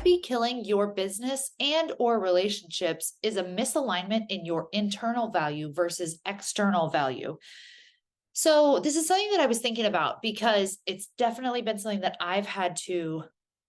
might be killing your business and or relationships is a misalignment in your internal value versus external value. So this is something that I was thinking about because it's definitely been something that I've had to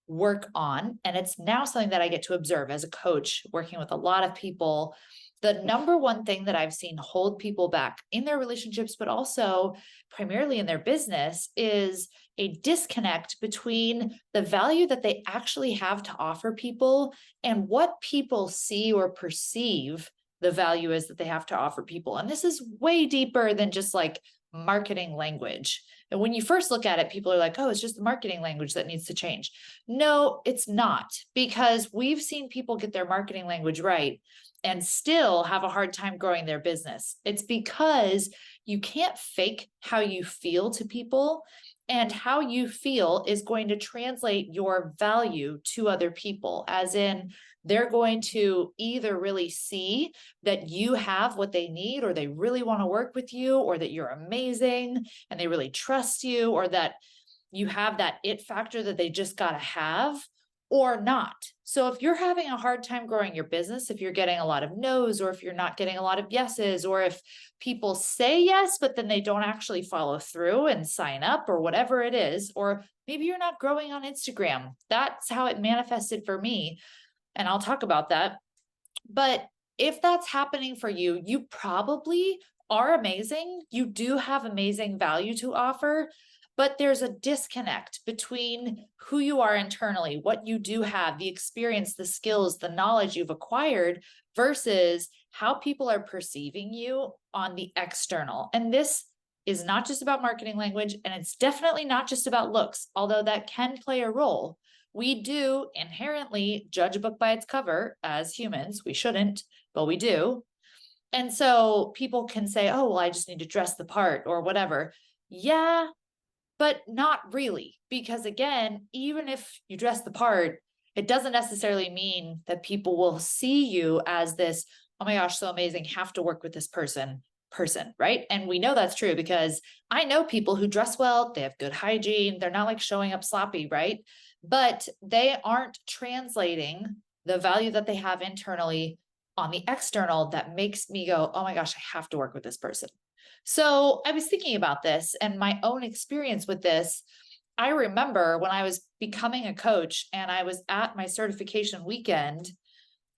work on. And it's now something that I get to observe as a coach, working with a lot of people. The number one thing that I've seen hold people back in their relationships, but also primarily in their business, is a disconnect between the value that they actually have to offer people and what people see or perceive the value is that they have to offer people. And this is way deeper than just like marketing language. And when you first look at it, people are like, oh, it's just the marketing language that needs to change. No, it's not, because we've seen people get their marketing language right and still have a hard time growing their business. It's because you can't fake how you feel to people, and how you feel is going to translate your value to other people, as in they're going to either really see that you have what they need, or they really want to work with you, or that you're amazing and they really trust you, or that you have that it factor that they just got to have, or not. So if you're having a hard time growing your business, if you're getting a lot of no's, or if you're not getting a lot of yeses, or if people say yes, but then they don't actually follow through and sign up, or whatever it is, or maybe you're not growing on Instagram. That's how it manifested for me. And I'll talk about that. But if that's happening for you, you probably are amazing. You do have amazing value to offer, but there's a disconnect between who you are internally, what you do have, the experience, the skills, the knowledge you've acquired, versus how people are perceiving you on the external. And this is not just about marketing language, and it's definitely not just about looks, although that can play a role. We do inherently judge a book by its cover as humans. We shouldn't, but we do. And so people can say, oh, well, I just need to dress the part or whatever. Yeah, but not really. Because again, even if you dress the part, it doesn't necessarily mean that people will see you as this, oh my gosh, so amazing, have to work with this person, right? And we know that's true because I know people who dress well, they have good hygiene, they're not like showing up sloppy, right? But they aren't translating the value that they have internally on the external that makes me go, oh my gosh, I have to work with this person. So I was thinking about this and my own experience with this. I remember when I was becoming a coach and I was at my certification weekend,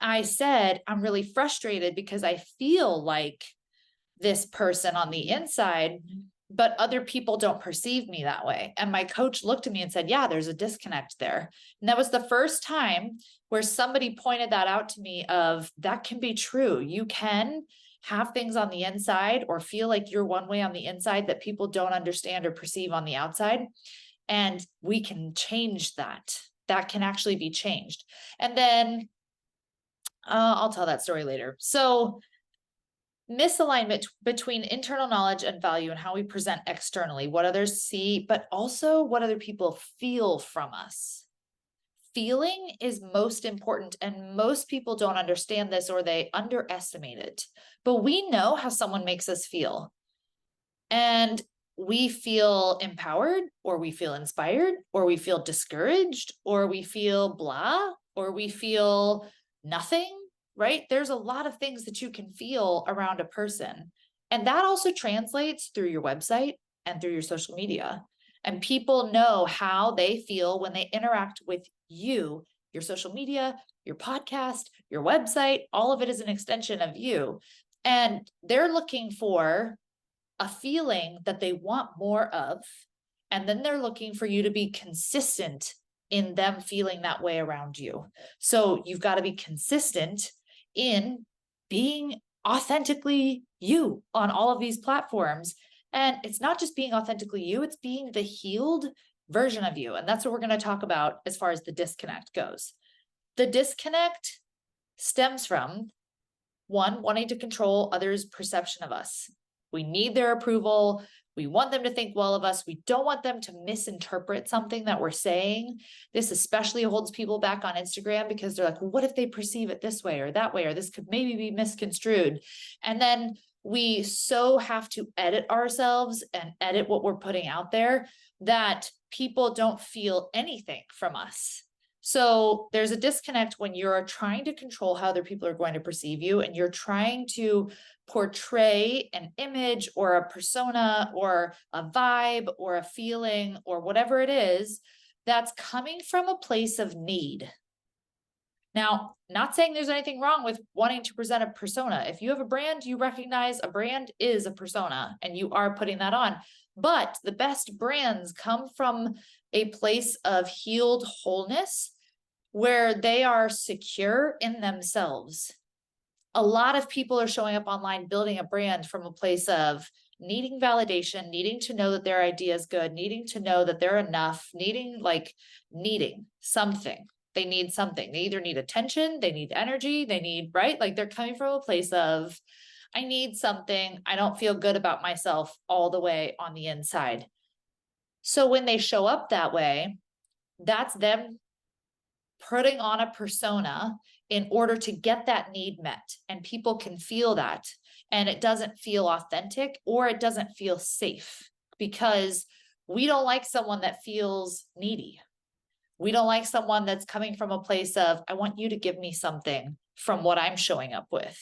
I said, I'm really frustrated because I feel like this person on the inside, but other people don't perceive me that way. And my coach looked at me and said, yeah, there's a disconnect there. And that was the first time where somebody pointed that out to me of that can be true. You can have things on the inside or feel like you're one way on the inside that people don't understand or perceive on the outside. And we can change that. That can actually be changed. And then I'll tell that story later. So misalignment between internal knowledge and value and how we present externally, what others see, but also what other people feel from us. Feeling is most important, and most people don't understand this or they underestimate it. But we know how someone makes us feel. And we feel empowered, or we feel inspired, or we feel discouraged, or we feel blah, or we feel nothing, right? There's a lot of things that you can feel around a person. And that also translates through your website and through your social media. And people know how they feel when they interact with you, your social media, your podcast, your website, all of it is an extension of you. And they're looking for a feeling that they want more of. And then they're looking for you to be consistent in them feeling that way around you. So you've got to be consistent in being authentically you on all of these platforms. And it's not just being authentically you, it's being the healed version of you. And that's what we're going to talk about as far as the disconnect goes. The disconnect stems from one, wanting to control others' perception of us. We need their approval. We want them to think well of us. We don't want them to misinterpret something that we're saying. This especially holds people back on Instagram because they're like, well, what if they perceive it this way or that way, or this could maybe be misconstrued? And then we so have to edit ourselves and edit what we're putting out there that people don't feel anything from us. So there's a disconnect when you're trying to control how other people are going to perceive you, and you're trying to portray an image or a persona or a vibe or a feeling or whatever it is that's coming from a place of need. Now, not saying there's anything wrong with wanting to present a persona. If you have a brand, you recognize a brand is a persona and you are putting that on. But the best brands come from a place of healed wholeness where they are secure in themselves. A lot of people are showing up online building a brand from a place of needing validation, needing to know that their idea is good, needing to know that they're enough, needing something. They need something. They either need attention, they need energy, they need, right? Like they're coming from a place of, I need something. I don't feel good about myself all the way on the inside. So when they show up that way, that's them putting on a persona in order to get that need met. And people can feel that. And it doesn't feel authentic or it doesn't feel safe because we don't like someone that feels needy. We don't like someone that's coming from a place of, I want you to give me something from what I'm showing up with.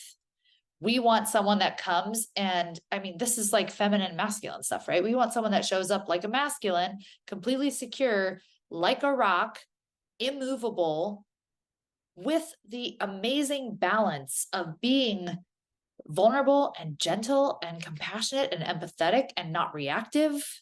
We want someone that comes and, I mean, this is like feminine, masculine stuff, right? We want someone that shows up like a masculine, completely secure, like a rock, immovable, with the amazing balance of being vulnerable and gentle and compassionate and empathetic and not reactive,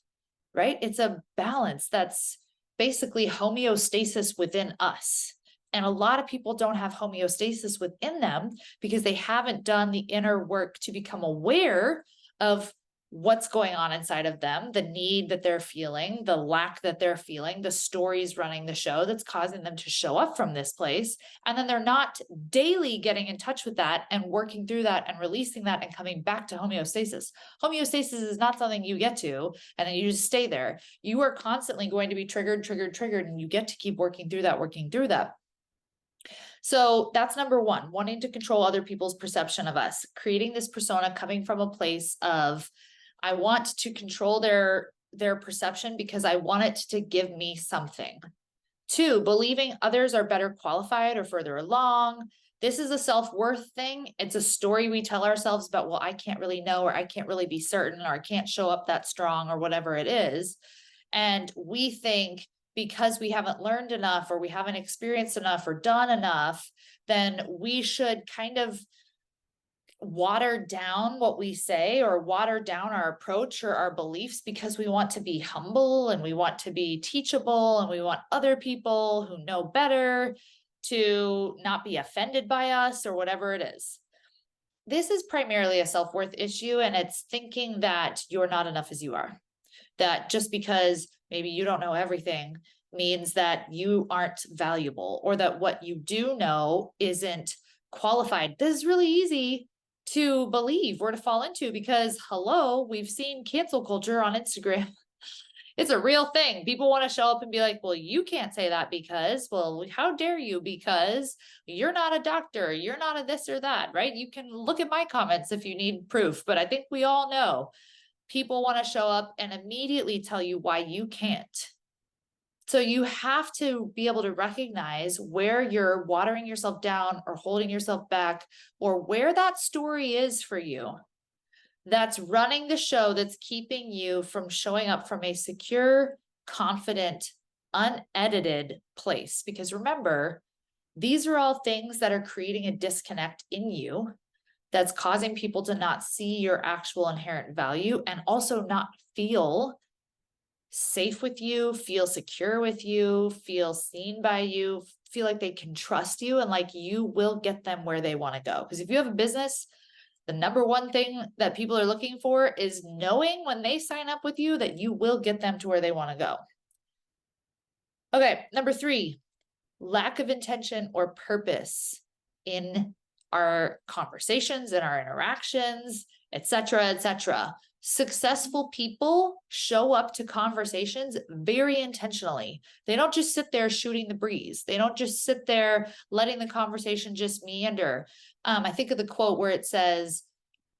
right? It's a balance that's basically homeostasis within us. And a lot of people don't have homeostasis within them because they haven't done the inner work to become aware of what's going on inside of them, the need that they're feeling, the lack that they're feeling, the stories running the show that's causing them to show up from this place. And then they're not daily getting in touch with that and working through that and releasing that and coming back to homeostasis. Homeostasis is not something you get to and then you just stay there. You are constantly going to be triggered, and you get to keep working through that. So that's number one, wanting to control other people's perception of us, creating this persona coming from a place of, I want to control their perception because I want it to give me something. Two, believing others are better qualified or further along. This is a self-worth thing. It's a story we tell ourselves about, well, I can't really know, or I can't really be certain, or I can't show up that strong, or whatever it is. And we think because we haven't learned enough, or we haven't experienced enough, or done enough, then we should kind of water down what we say or water down our approach or our beliefs because we want to be humble and we want to be teachable and we want other people who know better to not be offended by us or whatever it is. This is primarily a self-worth issue, and it's thinking that you're not enough as you are. That just because maybe you don't know everything means that you aren't valuable, or that what you do know isn't qualified. This is really easy to believe or to fall into because, hello, we've seen cancel culture on Instagram. It's a real thing. People want to show up and be like, well, you can't say that because, well, how dare you? Because you're not a doctor. You're not a this or that, right? You can look at my comments if you need proof, but I think we all know people want to show up and immediately tell you why you can't. So you have to be able to recognize where you're watering yourself down or holding yourself back, or where that story is for you that's running the show, that's keeping you from showing up from a secure, confident, unedited place. Because remember, these are all things that are creating a disconnect in you that's causing people to not see your actual inherent value and also not feel safe with you, feel secure with you, feel seen by you, feel like they can trust you and like you will get them where they want to go. Because if you have a business, the number one thing that people are looking for is knowing when they sign up with you that you will get them to where they want to go. Okay, number three, lack of intention or purpose in our conversations, in our interactions, etc., etc. Successful people show up to conversations very intentionally. They don't just sit there shooting the breeze. They don't just sit there letting the conversation just meander. I think of the quote where it says,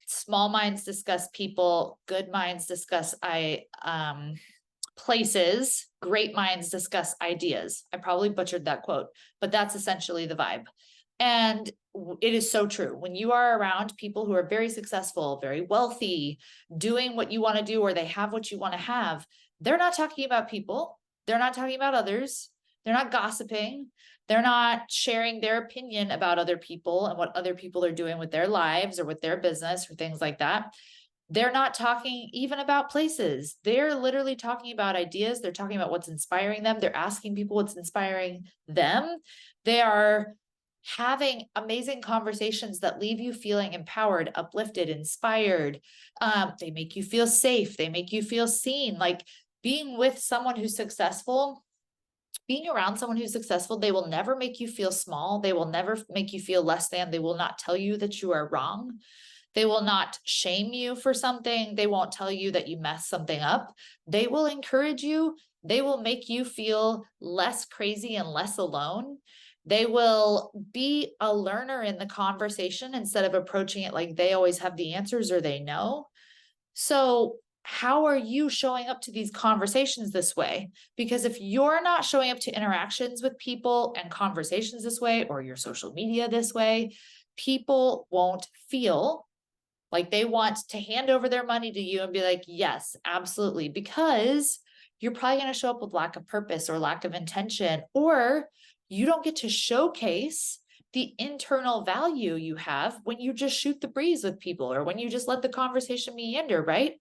small minds discuss people, good minds discuss places, great minds discuss ideas. I probably butchered that quote, but that's essentially the vibe. And it is so true. When you are around people who are very successful, very wealthy, doing what you want to do, or they have what you want to have, they're not talking about people. They're not talking about others. They're not gossiping. They're not sharing their opinion about other people and what other people are doing with their lives or with their business or things like that. They're not talking even about places. They're literally talking about ideas. They're talking about what's inspiring them. They're asking people what's inspiring them. They are having amazing conversations that leave you feeling empowered, uplifted, inspired. They make you feel safe. They make you feel seen. Like being with someone who's successful, being around someone who's successful, they will never make you feel small. They will never make you feel less than. They will not tell you that you are wrong. They will not shame you for something. They won't tell you that you messed something up. They will encourage you. They will make you feel less crazy and less alone. They will be a learner in the conversation instead of approaching it like they always have the answers or they know. So how are you showing up to these conversations this way? Because if you're not showing up to interactions with people and conversations this way, or your social media this way, people won't feel like they want to hand over their money to you and be like, yes, absolutely. Because you're probably going to show up with lack of purpose or lack of intention, or you don't get to showcase the internal value you have when you just shoot the breeze with people or when you just let the conversation meander, right?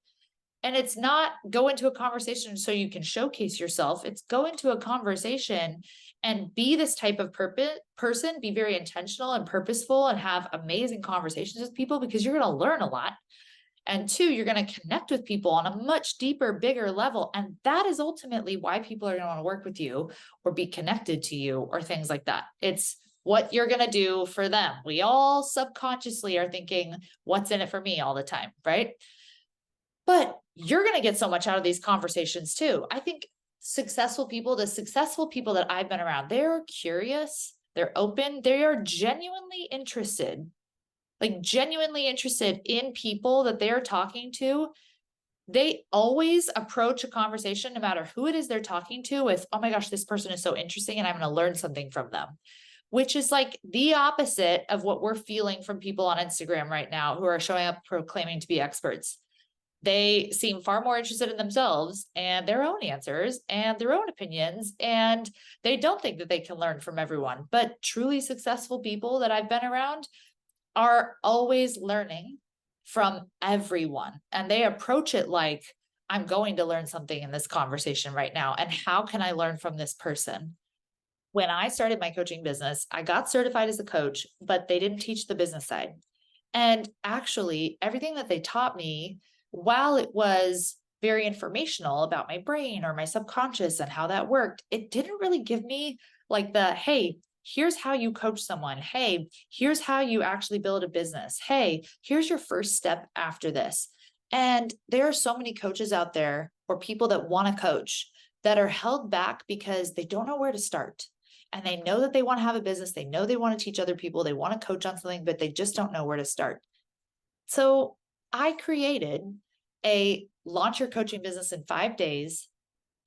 And it's not go into a conversation so you can showcase yourself. It's go into a conversation and be this type of person, be very intentional and purposeful and have amazing conversations with people because you're going to learn a lot. And two, you're going to connect with people on a much deeper, bigger level. And that is ultimately why people are going to want to work with you or be connected to you or things like that. It's what you're going to do for them. We all subconsciously are thinking, what's in it for me all the time, right? But you're going to get so much out of these conversations too. I think the successful people that I've been around, they're curious, they're open, they are genuinely interested in people that they're talking to. They always approach a conversation, no matter who it is they're talking to, with, oh my gosh, this person is so interesting and I'm going to learn something from them, which is like the opposite of what we're feeling from people on Instagram right now who are showing up proclaiming to be experts. They seem far more interested in themselves and their own answers and their own opinions, and they don't think that they can learn from everyone. But truly successful people that I've been around are always learning from everyone. And they approach it like, I'm going to learn something in this conversation right now. And how can I learn from this person? When I started my coaching business, I got certified as a coach, but they didn't teach the business side. And actually, everything that they taught me, while it was very informational about my brain or my subconscious and how that worked, it didn't really give me like the, hey, here's how you coach someone. Hey, here's how you actually build a business. Hey, here's your first step after this. And there are so many coaches out there or people that want to coach that are held back because they don't know where to start. And they know that they want to have a business. They know they want to teach other people. They want to coach on something, but they just don't know where to start. So I created a Launch Your Coaching Business in 5 Days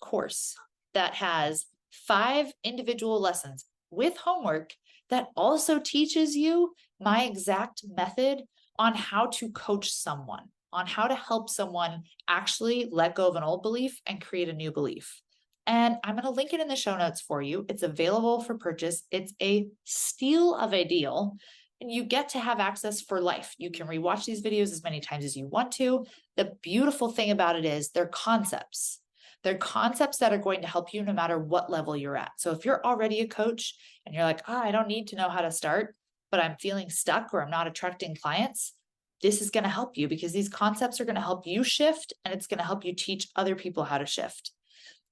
course that has 5 individual lessons with homework that also teaches you my exact method on how to coach someone, on how to help someone actually let go of an old belief and create a new belief. And I'm going to link it in the show notes for you. It's available for purchase. It's a steal of a deal. And you get to have access for life. You can rewatch these videos as many times as you want to. The beautiful thing about it is they're concepts. They're concepts that are going to help you no matter what level you're at. So if you're already a coach and you're like, I don't need to know how to start, but I'm feeling stuck or I'm not attracting clients, this is going to help you because these concepts are going to help you shift and it's going to help you teach other people how to shift.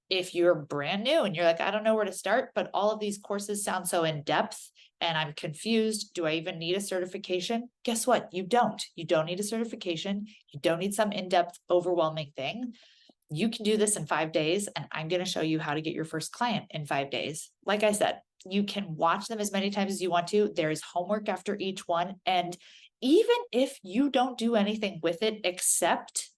If you're brand new and you're like, I don't know where to start, but all of these courses sound so in depth and I'm confused. Do I even need a certification? Guess what? You don't. You don't need a certification. You don't need some in-depth, overwhelming thing. You can do this in 5 days, and I'm going to show you how to get your first client in 5 days. Like I said, you can watch them as many times as you want to. There is homework after each one. And even if you don't do anything with it except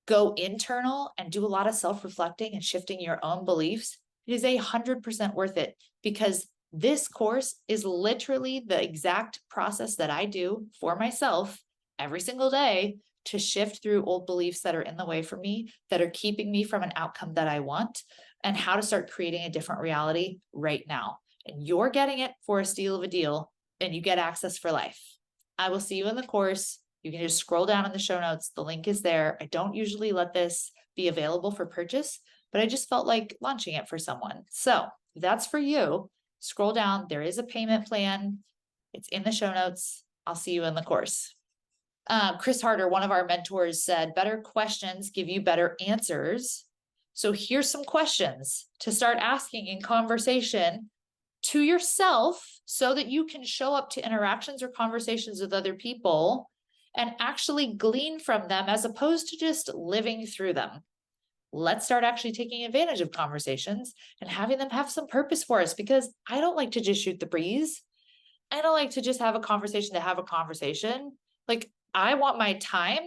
go internal and do a lot of self-reflecting and shifting your own beliefs, it is 100% worth it, because this course is literally the exact process that I do for myself every single day to shift through old beliefs that are in the way for me, that are keeping me from an outcome that I want, and how to start creating a different reality right now. And you're getting it for a steal of a deal, and you get access for life. I will see you in the course. You can just scroll down in the show notes. The link is there. I don't usually let this be available for purchase, but I just felt like launching it for someone. So if that's for you, scroll down. There is a payment plan. It's in the show notes. I'll see you in the course. Chris Harder, one of our mentors, said, better questions give you better answers. So here's some questions to start asking in conversation to yourself so that you can show up to interactions or conversations with other people and actually glean from them as opposed to just living through them. Let's start actually taking advantage of conversations and having them have some purpose for us, because I don't like to just shoot the breeze. I don't like to just have a conversation to have a conversation. Like, I want my time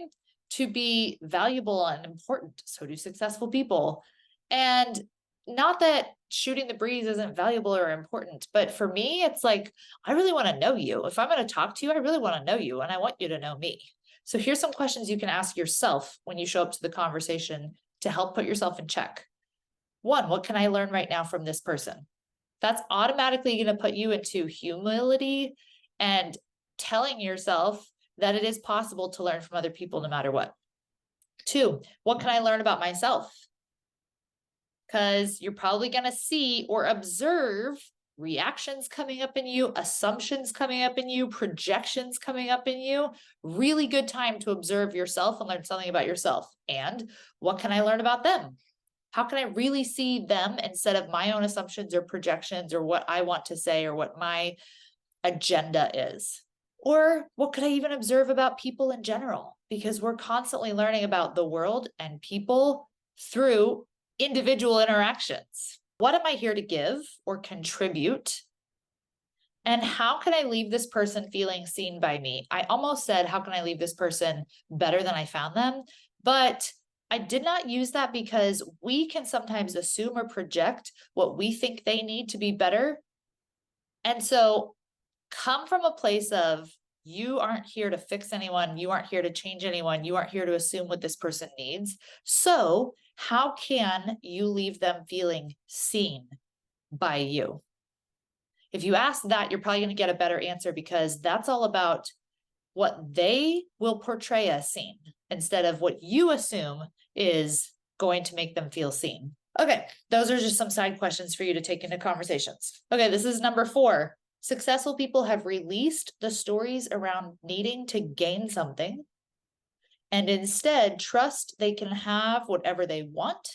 to be valuable and important. So do successful people. And not that shooting the breeze isn't valuable or important, but for me, it's like, I really want to know you. If I'm going to talk to you, I really want to know you, and I want you to know me. So here's some questions you can ask yourself when you show up to the conversation to help put yourself in check. 1, what can I learn right now from this person? That's automatically going to put you into humility and telling yourself that it is possible to learn from other people no matter what. 2, what can I learn about myself? Because you're probably going to see or observe reactions coming up in you, assumptions coming up in you, projections coming up in you. Really good time to observe yourself and learn something about yourself. And what can I learn about them? How can I really see them instead of my own assumptions or projections or what I want to say or what my agenda is? Or what could I even observe about people in general? Because we're constantly learning about the world and people through individual interactions. What am I here to give or contribute? And how can I leave this person feeling seen by me? I almost said, how can I leave this person better than I found them? But I did not use that, because we can sometimes assume or project what we think they need to be better. And so come from a place of, you aren't here to fix anyone. You aren't here to change anyone. You aren't here to assume what this person needs. So how can you leave them feeling seen by you? If you ask that, you're probably going to get a better answer, because that's all about what they will portray as seen instead of what you assume is going to make them feel seen. Okay, those are just some side questions for you to take into conversations. Okay, this is number 4. Successful people have released the stories around needing to gain something and instead trust they can have whatever they want,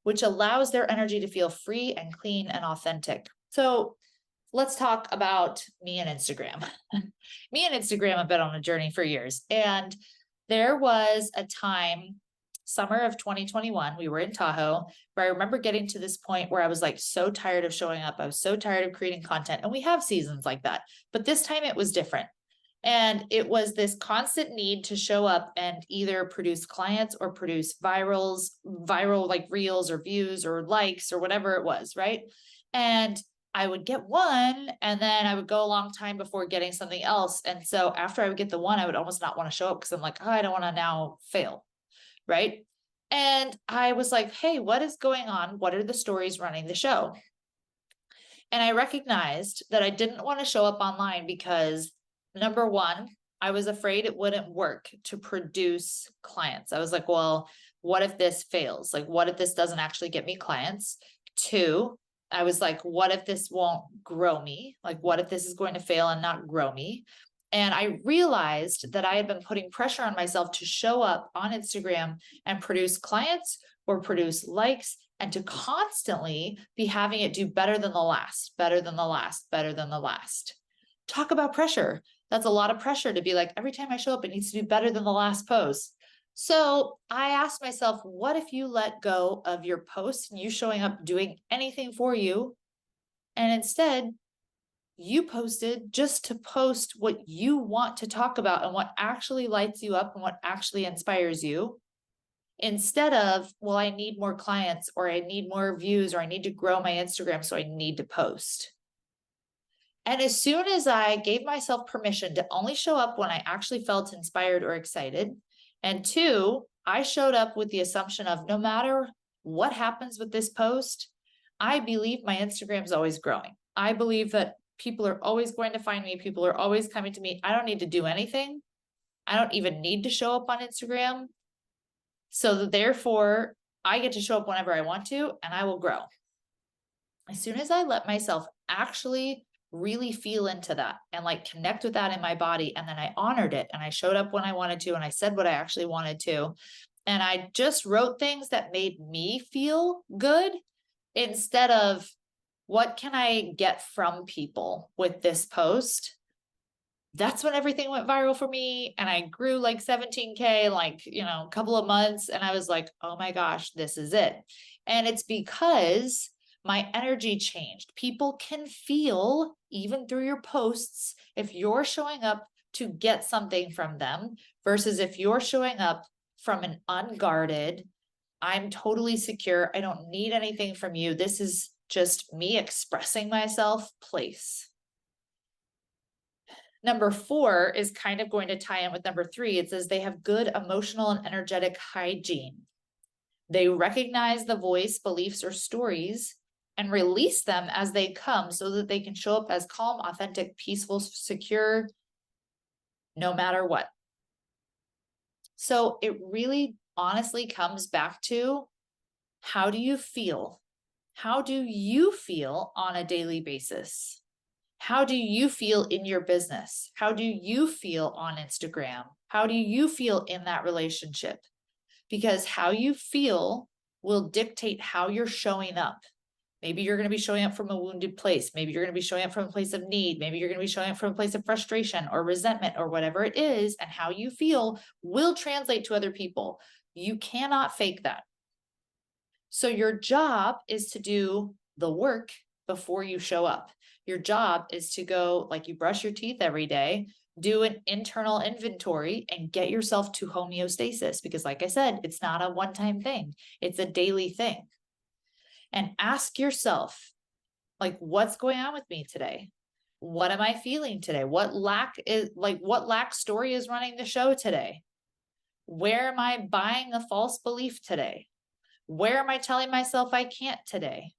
which allows their energy to feel free and clean and authentic. So let's talk about me and Instagram. Me and Instagram have been on a journey for years. And there was a time, summer of 2021, we were in Tahoe, where I remember getting to this point where I was like so tired of showing up. I was so tired of creating content. And we have seasons like that, but this time it was different. And it was this constant need to show up and either produce clients or produce viral like reels or views or likes or whatever it was, right? And I would get one, and then I would go a long time before getting something else. And so after I would get the one, I would almost not want to show up, because I'm like, oh, I don't want to now fail, right? And I was like, hey, what is going on? What are the stories running the show? And I recognized that I didn't want to show up online because, number 1, I was afraid it wouldn't work to produce clients. I was like, well, what if this fails? Like, what if this doesn't actually get me clients? 2, I was like, what if this won't grow me? Like, what if this is going to fail and not grow me? And I realized that I had been putting pressure on myself to show up on Instagram and produce clients or produce likes, and to constantly be having it do better than the last, better than the last, better than the last. Talk about pressure. That's a lot of pressure to be like, every time I show up, it needs to do better than the last post. So I asked myself, what if you let go of your posts and you showing up doing anything for you, and instead you posted just to post what you want to talk about and what actually lights you up and what actually inspires you, instead of, well, I need more clients, or I need more views, or I need to grow my Instagram, so I need to post. And as soon as I gave myself permission to only show up when I actually felt inspired or excited, and two, I showed up with the assumption of no matter what happens with this post, I believe my Instagram is always growing. I believe that people are always going to find me. People are always coming to me. I don't need to do anything. I don't even need to show up on Instagram. So therefore, I get to show up whenever I want to, and I will grow. As soon as I let myself actually really feel into that and like connect with that in my body, and then I honored it and I showed up when I wanted to, and I said what I actually wanted to, and I just wrote things that made me feel good instead of what can I get from people with this post. That's when everything went viral for me, and I grew like 17K, like, a couple of months, and I was like, oh my gosh, this is it. And it's because my energy changed. People can feel, even through your posts, if you're showing up to get something from them versus if you're showing up from an unguarded, I'm totally secure, I don't need anything from you, this is just me expressing myself place. Number 4 is kind of going to tie in with number 3. It says they have good emotional and energetic hygiene. They recognize the voice, beliefs, or stories and release them as they come so that they can show up as calm, authentic, peaceful, secure, no matter what. So it really honestly comes back to, how do you feel? How do you feel on a daily basis? How do you feel in your business? How do you feel on Instagram? How do you feel in that relationship? Because how you feel will dictate how you're showing up. Maybe you're going to be showing up from a wounded place. Maybe you're going to be showing up from a place of need. Maybe you're going to be showing up from a place of frustration or resentment or whatever it is. And how you feel will translate to other people. You cannot fake that. So your job is to do the work before you show up. Your job is to go, like you brush your teeth every day, do an internal inventory and get yourself to homeostasis. Because like I said, it's not a one-time thing. It's a daily thing. And ask yourself, like, what's going on with me today? What am I feeling today? What lack story is running the show today? Where am I buying a false belief today? Where am I telling myself I can't today?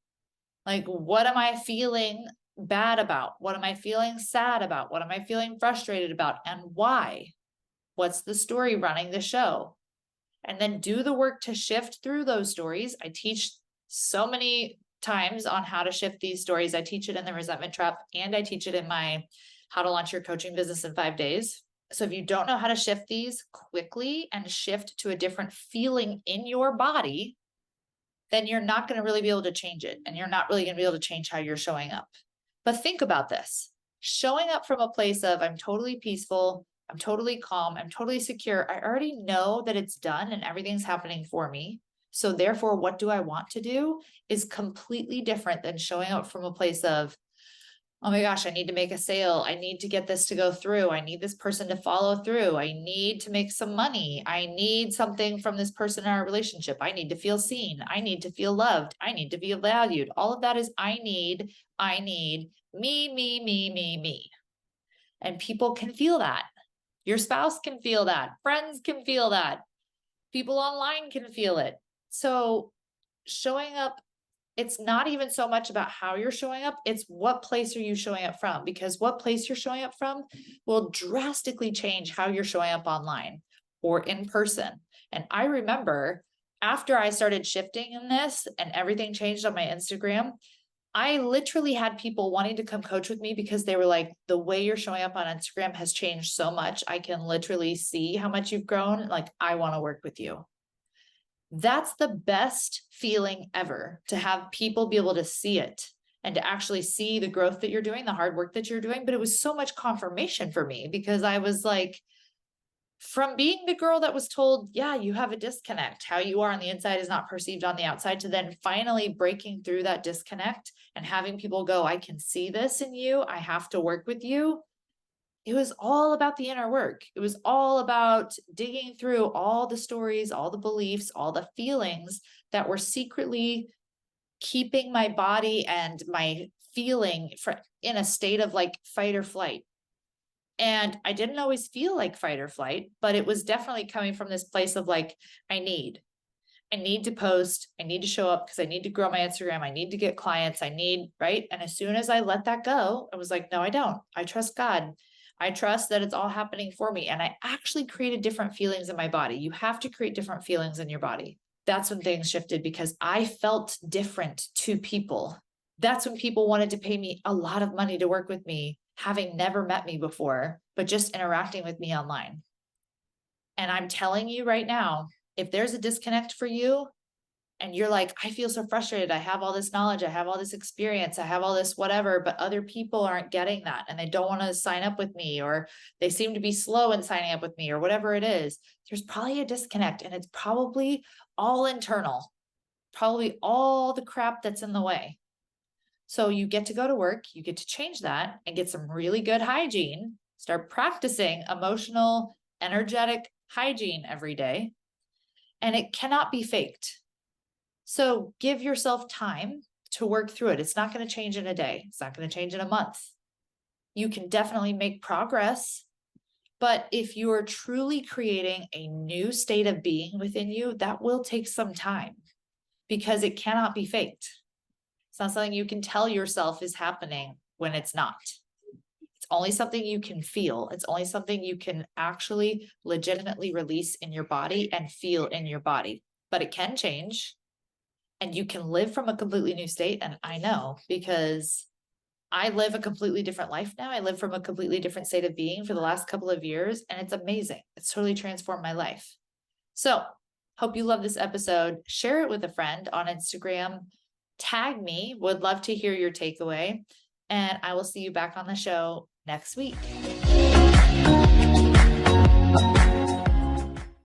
Like, what am I feeling bad about? What am I feeling sad about? What am I feeling frustrated about? And why? What's the story running the show? And then do the work to shift through those stories. I teach so many times on how to shift these stories. I teach it in the Resentment Trap, and I teach it in my How to Launch Your Coaching Business in 5 Days. So if you don't know how to shift these quickly and shift to a different feeling in your body, then you're not going to really be able to change it. And you're not really going to be able to change how you're showing up. But think about this. Showing up from a place of, I'm totally peaceful, I'm totally calm, I'm totally secure. I already know that it's done and everything's happening for me. So therefore, what do I want to do is completely different than showing up from a place of, oh my gosh, I need to make a sale. I need to get this to go through. I need this person to follow through. I need to make some money. I need something from this person in our relationship. I need to feel seen. I need to feel loved. I need to feel valued. All of that is I need, me. And people can feel that. Your spouse can feel that. Friends can feel that. People online can feel it. So showing up, it's not even so much about how you're showing up, it's what place are you showing up from, because what place you're showing up from will drastically change how you're showing up online or in person. And I remember after I started shifting in this and everything changed on my Instagram, I literally had people wanting to come coach with me because they were like, the way you're showing up on Instagram has changed so much. I can literally see how much you've grown. Like, I want to work with you. That's the best feeling ever, to have people be able to see it and to actually see the growth that you're doing, the hard work that you're doing. But it was so much confirmation for me, because I was like, from being the girl that was told, yeah, you have a disconnect, how you are on the inside is not perceived on the outside, to then finally breaking through that disconnect and having people go, I can see this in you, I have to work with you. it was all about the inner work. It was all about digging through all the stories, all the beliefs, all the feelings that were secretly keeping my body and my feeling in a state of like fight or flight. And I didn't always feel like fight or flight, but it was definitely coming from this place of like, I need to post, I need to show up because I need to grow my Instagram. I need to get clients. Right. And as soon as I let that go, I was like, no, I don't. I trust God. I trust that it's all happening for me. And I actually created different feelings in my body. You have to create different feelings in your body. That's when things shifted because I felt different to people. That's when people wanted to pay me a lot of money to work with me, having never met me before, but just interacting with me online. And I'm telling you right now, if there's a disconnect for you and you're like, I feel so frustrated. I have all this knowledge. I have all this experience. I have all this whatever, but other people aren't getting that and they don't want to sign up with me, or they seem to be slow in signing up with me, or whatever it is, there's probably a disconnect, and it's probably all internal, probably all the crap that's in the way. So you get to go to work, you get to change that and get some really good hygiene, start practicing emotional, energetic hygiene every day. And it cannot be faked. So give yourself time to work through it. It's not going to change in a day. It's not going to change in a month. You can definitely make progress. But if you are truly creating a new state of being within you, that will take some time because it cannot be faked. It's not something you can tell yourself is happening when it's not. It's only something you can feel. It's only something you can actually legitimately release in your body and feel in your body. But it can change and you can live from a completely new state. And I know because I live a completely different life now. I live from a completely different state of being for the last couple of years, and it's amazing. It's totally transformed my life. So hope you love this episode. Share it with a friend on Instagram. Tag me. Would love to hear your takeaway. And I will see you back on the show next week.